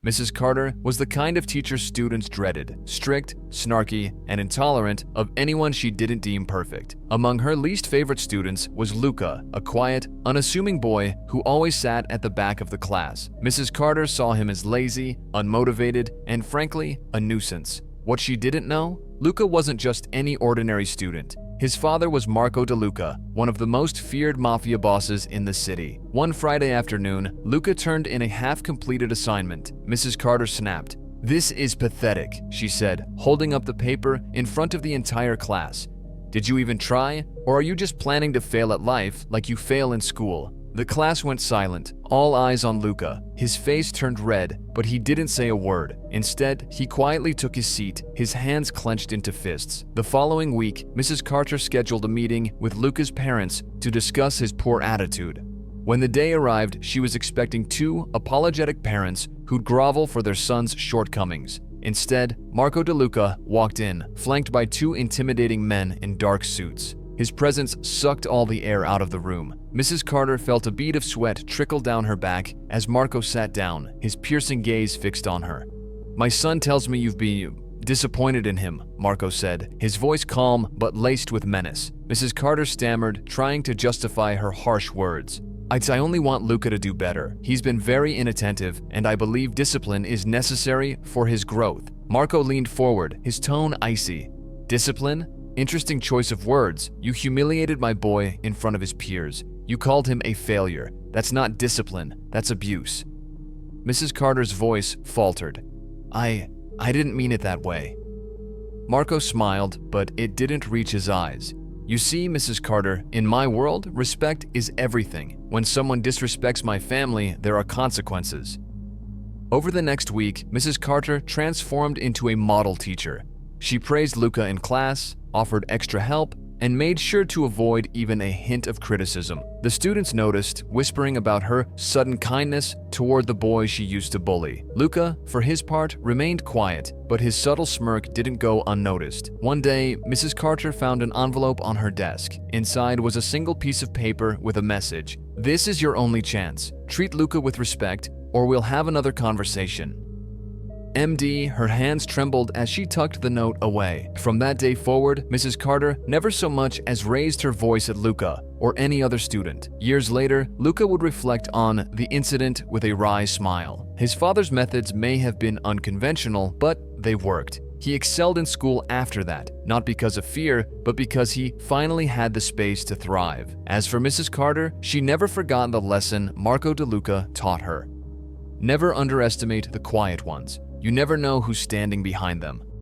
Mrs. Carter was the kind of teacher students dreaded, strict, snarky, and intolerant of anyone she didn't deem perfect. Among her least favorite students was Luca, a quiet, unassuming boy who always sat at the back of the class. Mrs. Carter saw him as lazy, unmotivated, and frankly, a nuisance. What she didn't know? Luca wasn't just any ordinary student. His father was Marco DeLuca, one of the most feared mafia bosses in the city. One Friday afternoon, Luca turned in a half-completed assignment. Mrs. Carter snapped. "This is pathetic," she said, holding up the paper in front of the entire class. "Did you even try? Or are you just planning to fail at life like you fail in school?" The class went silent, all eyes on Luca. His face turned red, but he didn't say a word. Instead, he quietly took his seat, his hands clenched into fists. The following week, Mrs. Carter scheduled a meeting with Luca's parents to discuss his poor attitude. When the day arrived, she was expecting two apologetic parents who'd grovel for their son's shortcomings. Instead, Marco DeLuca walked in, flanked by two intimidating men in dark suits. His presence sucked all the air out of the room. Mrs. Carter felt a bead of sweat trickle down her back as Marco sat down, his piercing gaze fixed on her. "My son tells me you've been disappointed in him," Marco said, his voice calm but laced with menace. Mrs. Carter stammered, trying to justify her harsh words. I only want Luca to do better. He's been very inattentive, and I believe discipline is necessary for his growth." Marco leaned forward, his tone icy. "Discipline? Interesting choice of words. You humiliated my boy in front of his peers. You called him a failure. That's not discipline, that's abuse." Mrs. Carter's voice faltered. I didn't mean it that way." Marco smiled, but it didn't reach his eyes. "You see, Mrs. Carter, in my world, respect is everything. When someone disrespects my family, there are consequences." Over the next week, Mrs. Carter transformed into a model teacher. She praised Luca in class, offered extra help, and made sure to avoid even a hint of criticism. The students noticed, whispering about her sudden kindness toward the boy she used to bully. Luca, for his part, remained quiet, but his subtle smirk didn't go unnoticed. One day, Mrs. Carter found an envelope on her desk. Inside was a single piece of paper with a message. "This is your only chance. Treat Luca with respect, or we'll have another conversation." MD, her hands trembled as she tucked the note away. From that day forward, Mrs. Carter never so much as raised her voice at Luca or any other student. Years later, Luca would reflect on the incident with a wry smile. His father's methods may have been unconventional, but they worked. He excelled in school after that, not because of fear, but because he finally had the space to thrive. As for Mrs. Carter, she never forgot the lesson Marco DeLuca taught her. Never underestimate the quiet ones. You never know who's standing behind them.